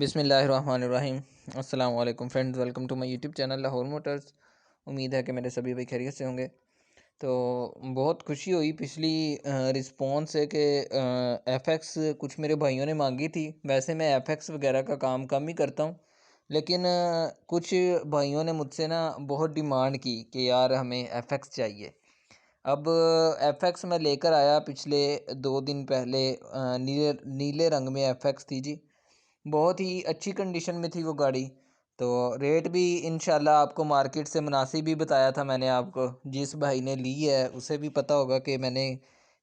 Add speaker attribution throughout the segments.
Speaker 1: बिस्मिल्लाहिर्रहमानिर्रहीम। अस्सलाम वालेकुम friends, welcome to my YouTube channel Lahore motors. उम्मीद है कि मेरे सभी भाई खैरियत से होंगे। तो बहुत खुशी हुई पिछली रिस्पॉन्स से कि एफएक्स कुछ मेरे भाइयों ने मांगी थी। वैसे मैं एफएक्स वगैरह का काम कम ही करता हूँ, लेकिन कुछ भाइयों ने मुझसे ना बहुत डिमांड की कि यार हमें एफएक्स चाहिए। अब एफएक्स मैं लेकर आया पिछले 2 दिन पहले। नीले नीले रंग में एफएक्स थी जी। बहुत ही अच्छी कंडीशन में थी वो गाड़ी। तो रेट भी इंशाल्लाह आपको मार्केट से मुनासिब ही बताया था मैंने आपको। जिस भाई ने ली है उसे भी पता होगा कि मैंने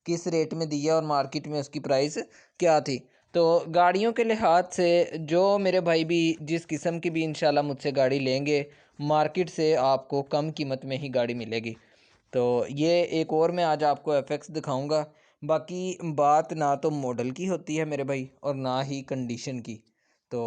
Speaker 1: किस रेट में दिया और मार्केट में उसकी प्राइस क्या थी। तो गाड़ियों के लिहाज से जो मेरे भाई भी जिस किस्म की भी इंशाल्लाह मुझसे गाड़ी लेंगे, मार्केट से आपको कम कीमत में ही गाड़ी मिलेगी। तो ये एक और मैं आज आपको एफएक्स दिखाऊंगा। बाकी बात ना तो मॉडल की होती है मेरे भाई और ना ही कंडीशन की। तो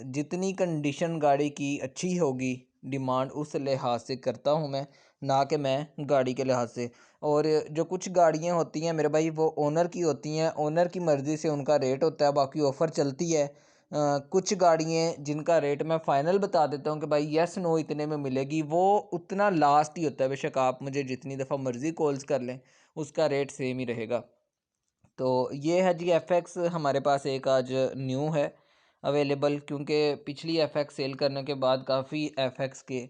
Speaker 1: जितनी कंडीशन गाड़ी की अच्छी होगी, डिमांड उस लिहाज से करता हूँ मैं, ना कि मैं गाड़ी के लिहाज से। और जो कुछ गाड़ियाँ होती हैं मेरे भाई वो ओनर की होती हैं, ओनर की मर्ज़ी से उनका रेट होता है, बाकी ऑफ़र चलती है। कुछ गाड़ियाँ जिनका रेट मैं फ़ाइनल बता देता हूँ कि भाई यस नो इतने में मिलेगी, वो उतना लास्ट ही होता है। बेशक आप मुझे जितनी दफ़ा मर्ज़ी कॉल्स कर लें, उसका रेट सेम ही रहेगा। तो ये है जी एफएक्स। हमारे पास एक आज न्यू है अवेलेबल, क्योंकि पिछली एफएक्स सेल करने के बाद काफ़ी एफएक्स के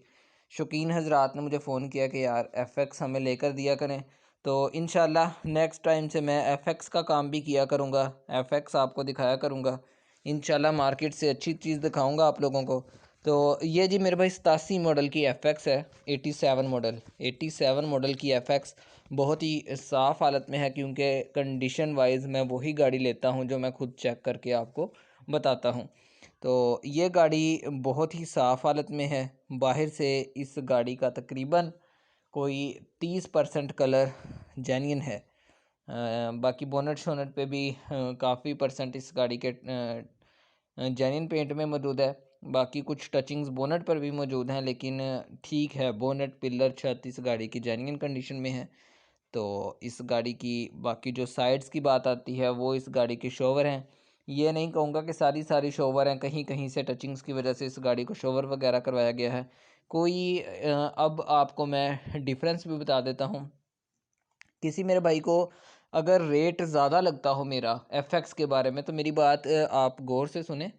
Speaker 1: शौकीन हजरात ने मुझे फ़ोन किया कि यार एफएक्स हमें लेकर दिया करें। तो इंशाल्लाह नेक्स्ट टाइम से मैं एफएक्स का काम भी किया करूँगा, एफएक्स आपको दिखाया करूँगा। इंशाल्लाह मार्केट से अच्छी चीज़ दिखाऊँगा आप लोगों को। तो ये जी मेरे भाई 87 मॉडल की एफएक्स है। 87 मॉडल की एफएक्स बहुत ही साफ़ हालत में है, क्योंकि कंडीशन वाइज मैं वही गाड़ी लेता हूँ जो मैं खुद चेक करके आपको बताता हूँ। तो ये गाड़ी बहुत ही साफ़ हालत में है। बाहर से इस गाड़ी का तकरीबन कोई 30% कलर जेन्युइन है। बाकी बोनट शोनट पे भी काफ़ी परसेंट इस गाड़ी के जेन्युइन पेंट में मौजूद है। बाकी कुछ टचिंग्स बोनट पर भी मौजूद हैं, लेकिन ठीक है, बोनट पिलर छत इस गाड़ी की जेन्युइन कंडीशन में है। तो इस गाड़ी की बाकी जो साइड्स की बात आती है वो इस गाड़ी के शोवर हैं। ये नहीं कहूँगा कि सारी शोवर हैं, कहीं कहीं से टचिंग्स की वजह से इस गाड़ी को शोवर वगैरह करवाया गया है। कोई अब आपको मैं डिफरेंस भी बता देता हूँ। किसी मेरे भाई को अगर रेट ज़्यादा लगता हो मेरा एफएक्स के बारे में, तो मेरी बात आप गौर से सुने।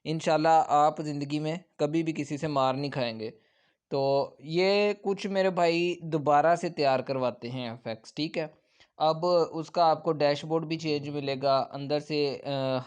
Speaker 1: इंशाल्लाह आप ज़िंदगी में कभी भी किसी से मार नहीं खाएंगे। तो ये कुछ मेरे भाई दोबारा से तैयार करवाते हैं एफएक्स, ठीक है। अब उसका आपको डैशबोर्ड भी चेंज मिलेगा, अंदर से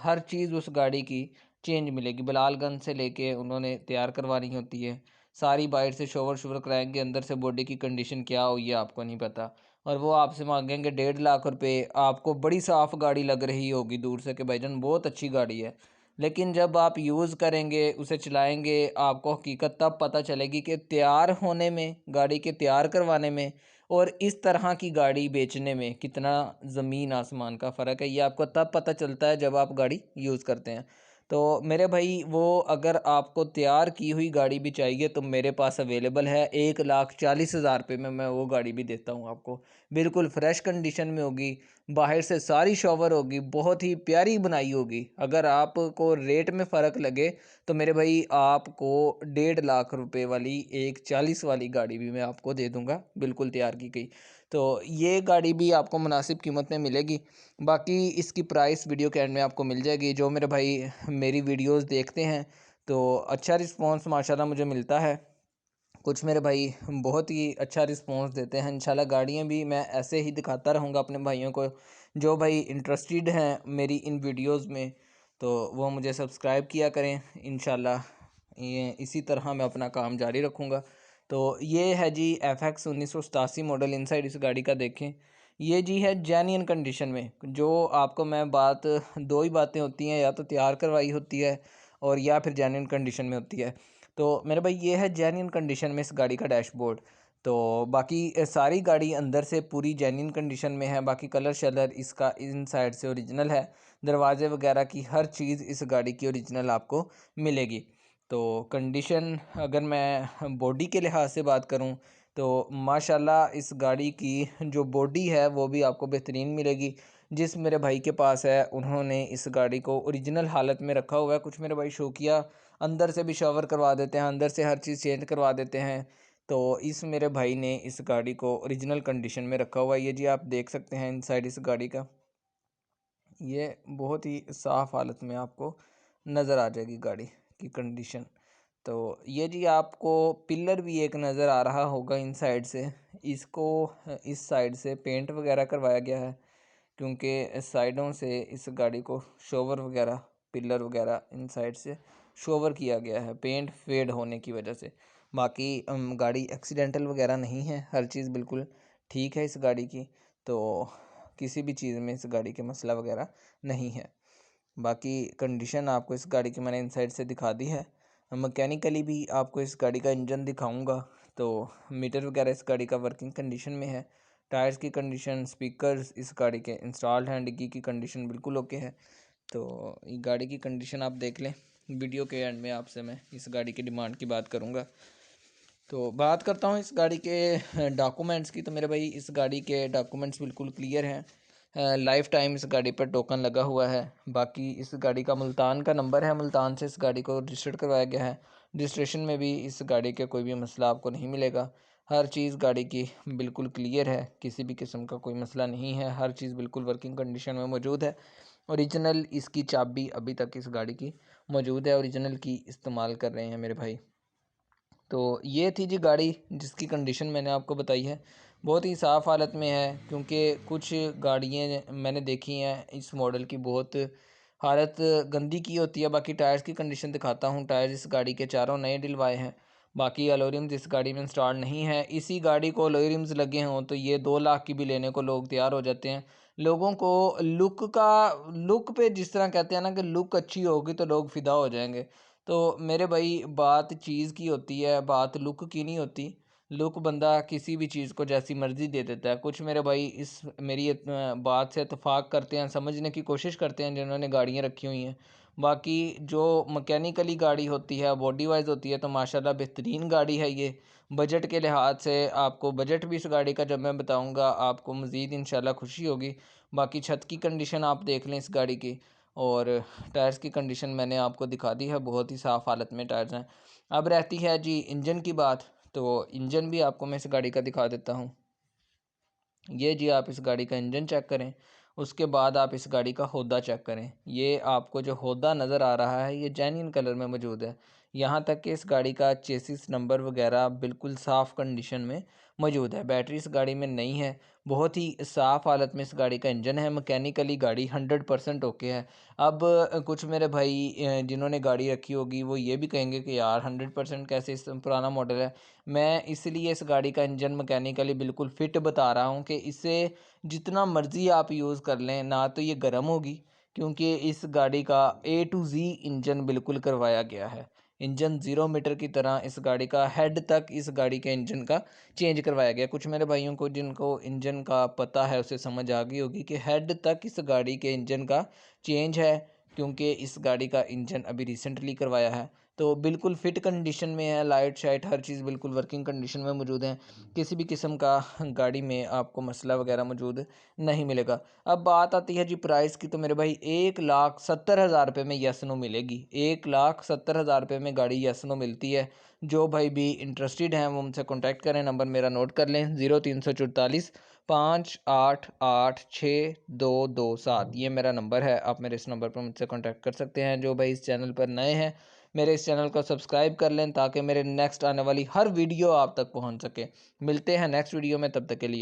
Speaker 1: हर चीज़ उस गाड़ी की चेंज मिलेगी। बलालगंज से लेके उन्होंने तैयार करवानी होती है सारी। बाहर से शोवर शोवर कराएंगे, अंदर से बॉडी की कंडीशन क्या हो ये आपको नहीं पता। और वो आपसे मांगेंगे 1.5 लाख रुपए। आपको बड़ी साफ़ गाड़ी लग रही होगी दूर से कि भाईजान बहुत अच्छी गाड़ी है, लेकिन जब आप यूज़ करेंगे, उसे चलाएंगे, आपको हकीकत तब पता चलेगी कि तैयार होने में, गाड़ी के तैयार करवाने में और इस तरह की गाड़ी बेचने में कितना ज़मीन आसमान का फ़र्क है। ये आपको तब पता चलता है जब आप गाड़ी यूज़ करते हैं। तो मेरे भाई वो अगर आपको तैयार की हुई गाड़ी भी चाहिए तो मेरे पास अवेलेबल है। 1,40,000 रुपये में मैं वो गाड़ी भी देता हूँ आपको। बिल्कुल फ्रेश कंडीशन में होगी, बाहर से सारी शॉवर होगी, बहुत ही प्यारी बनाई होगी। अगर आपको रेट में फ़र्क लगे तो मेरे भाई आपको 1.5 लाख रुपए वाली 1,40 वाली गाड़ी भी मैं आपको दे दूंगा, बिल्कुल तैयार की गई। तो ये गाड़ी भी आपको मुनासिब कीमत में मिलेगी। बाकी इसकी प्राइस वीडियो के एंड में आपको मिल जाएगी। जो मेरे भाई मेरी वीडियोस देखते हैं तो अच्छा रिस्पांस माशाल्लाह मुझे मिलता है। कुछ मेरे भाई बहुत ही अच्छा रिस्पांस देते हैं। इंशाल्लाह गाड़ियाँ भी मैं ऐसे ही दिखाता रहूँगा अपने भाइयों को। जो भाई इंटरेस्टेड हैं मेरी इन वीडियोस में, तो वो मुझे सब्सक्राइब किया करें। इंशाल्लाह ये इसी तरह मैं अपना काम जारी रखूँगा। तो ये है जी एफएक्स 1987 मॉडल। इनसाइड इस गाड़ी का देखें, ये जी है जेन्युइन कंडीशन में। जो आपको मैं बात, दो ही बातें होती हैं, या तो तैयार करवाई होती है और या फिर जेन्युइन कंडीशन में होती है। तो मेरे भाई ये है जेन्युइन कंडीशन में इस गाड़ी का डैशबोर्ड। तो बाकी सारी गाड़ी अंदर से पूरी जेन्युइन कंडीशन में है। बाकी कलर शलर इसका इनसाइड से ओरिजिनल है। दरवाजे वगैरह की हर चीज़ इस गाड़ी की ओरिजिनल आपको मिलेगी। तो कंडीशन अगर मैं बॉडी के लिहाज से बात करूं तो माशाल्लाह इस गाड़ी की जो बॉडी है वो भी आपको बेहतरीन मिलेगी। जिस मेरे भाई के पास है उन्होंने इस गाड़ी को ओरिजिनल हालत में रखा हुआ है। कुछ मेरे भाई शौकिया अंदर से भी शावर करवा देते हैं, अंदर से हर चीज़ चेंज करवा देते हैं। तो इस मेरे भाई ने इस गाड़ी को ओरिजिनल कंडीशन में रखा हुआ है। ये जी आप देख सकते हैं इनसाइड इस गाड़ी का, ये बहुत ही साफ़ हालत में आपको नज़र आ जाएगी गाड़ी की कंडीशन। तो ये जी आपको पिलर भी एक नज़र आ रहा होगा इनसाइड से। इसको इस साइड से पेंट वगैरह करवाया गया है, क्योंकि साइडों से इस गाड़ी को शोवर वगैरह, पिलर वगैरह इनसाइड से शोवर किया गया है पेंट फेड होने की वजह से। बाकी गाड़ी एक्सीडेंटल वगैरह नहीं है, हर चीज़ बिल्कुल ठीक है इस गाड़ी की। तो किसी भी चीज़ में इस गाड़ी के मसला वगैरह नहीं है। बाकी कंडीशन आपको इस गाड़ी की मैंने इनसाइड से दिखा दी है। मैकेनिकली भी आपको इस गाड़ी का इंजन दिखाऊंगा। तो मीटर वगैरह इस गाड़ी का वर्किंग कंडीशन में है। टायर्स की कंडीशन, स्पीकर्स इस गाड़ी के इंस्टॉल्ड हैं, डिग्गी की कंडीशन बिल्कुल ओके है। तो ये गाड़ी की कंडीशन आप देख लें। वीडियो के एंड में आपसे मैं इस गाड़ी की डिमांड की बात करूँगा। तो बात करता हूँ इस गाड़ी के डॉक्यूमेंट्स की। तो मेरे भाई इस गाड़ी के डॉक्यूमेंट्स बिल्कुल क्लियर हैं। लाइफ टाइम इस गाड़ी पर टोकन लगा हुआ है। बाकी इस गाड़ी का मुल्तान का नंबर है, मुल्तान से इस गाड़ी को रजिस्टर्ड करवाया गया है। रजिस्ट्रेशन में भी इस गाड़ी के कोई भी मसला आपको नहीं मिलेगा। हर चीज़ गाड़ी की बिल्कुल क्लियर है, किसी भी किस्म का कोई मसला नहीं है। हर चीज़ बिल्कुल वर्किंग कंडीशन में मौजूद है। ओरिजिनल इसकी चाबी अभी तक इस गाड़ी की मौजूद है, ओरिजिनल की इस्तेमाल कर रहे हैं मेरे भाई। तो ये थी जी गाड़ी जिसकी कंडीशन मैंने आपको बताई है। बहुत ही साफ़ हालत में है, क्योंकि कुछ गाड़ियाँ मैंने देखी हैं इस मॉडल की बहुत हालत गंदी की होती है। बाकी टायर्स की कंडीशन दिखाता हूँ। टायर्स इस गाड़ी के चारों नए डलवाए हैं। बाकी अलॉय रिम्स इस गाड़ी में इंस्टॉल नहीं है। इसी गाड़ी को अलॉय रिम्स लगे हों तो ये 2 लाख की भी लेने को लोग तैयार हो जाते हैं। लोगों को लुक पे जिस तरह कहते हैं ना कि लुक अच्छी होगी तो लोग फ़िदा हो जाएंगे। तो मेरे भाई बात चीज़ की होती है, बात लुक की नहीं होती। लुक बंदा किसी भी चीज़ को जैसी मर्ज़ी दे देता है। कुछ मेरे भाई इस मेरी बात से इत्तेफाक करते हैं, समझने की कोशिश करते हैं जिन्होंने गाड़ियाँ रखी हुई हैं। बाकी जो मैकेनिकली गाड़ी होती है, बॉडी वाइज़ होती है, तो माशाल्लाह बेहतरीन गाड़ी है ये। बजट के लिहाज से आपको बजट भी इस गाड़ी का जब मैं बताऊँगा आपको मज़ीद इंशाल्लाह खुशी होगी। बाकी छत की कंडीशन आप देख लें इस गाड़ी की, और टायर्स की कंडीशन मैंने आपको दिखा दी है, बहुत ही साफ़ हालत में टायर्स हैं। अब रहती है जी इंजन की बात। तो इंजन भी आपको मैं इस गाड़ी का दिखा देता हूँ। ये जी आप इस गाड़ी का इंजन चेक करें, उसके बाद आप इस गाड़ी का होदा चेक करें। ये आपको जो होदा नज़र आ रहा है ये जेन्युइन कलर में मौजूद है। यहाँ तक कि इस गाड़ी का चेसिस नंबर वगैरह बिल्कुल साफ़ कंडीशन में मौजूद है। बैटरी इस गाड़ी में नहीं है। बहुत ही साफ़ हालत में इस गाड़ी का इंजन है। मैकेनिकली गाड़ी 100% ओके है। अब कुछ मेरे भाई जिन्होंने गाड़ी रखी होगी वो ये भी कहेंगे कि यार 100% कैसे, इस पुराना मॉडल है। मैं इसलिए इस गाड़ी का इंजन मैकेनिकली बिल्कुल फ़िट बता रहा हूँ कि इसे जितना मर्ज़ी आप यूज़ कर लें ना तो ये गर्म होगी, क्योंकि इस गाड़ी का A to Z इंजन बिल्कुल करवाया गया है। इंजन 0 मीटर की तरह इस गाड़ी का हेड तक इस गाड़ी के इंजन का चेंज करवाया गया। कुछ मेरे भाइयों को जिनको इंजन का पता है उसे समझ आ गई होगी कि हेड तक इस गाड़ी के इंजन का चेंज है, क्योंकि इस गाड़ी का इंजन अभी रिसेंटली करवाया है। तो बिल्कुल फ़िट कंडीशन में है, लाइट शाइट हर चीज़ बिल्कुल वर्किंग कंडीशन में मौजूद है। किसी भी किस्म का गाड़ी में आपको मसला वगैरह मौजूद नहीं मिलेगा। अब बात आती है जी प्राइस की। तो मेरे भाई 1,70,000 रुपये में येस नो मिलेगी। 1,70,000 रुपये में गाड़ी येस नो मिलती है। जो भाई भी इंटरेस्टेड हैं वो मुझसे कॉन्टैक्ट करें। नंबर मेरा नोट कर लें, 0344 5886227। ये मेरा नंबर है, आप मेरे इस नंबर पर मुझसे कॉन्टैक्ट कर सकते हैं। जो भाई इस चैनल पर नए हैं मेरे इस चैनल को सब्सक्राइब कर लें ताकि मेरे नेक्स्ट आने वाली हर वीडियो आप तक पहुंच सके। मिलते हैं नेक्स्ट वीडियो में, तब तक के लिए।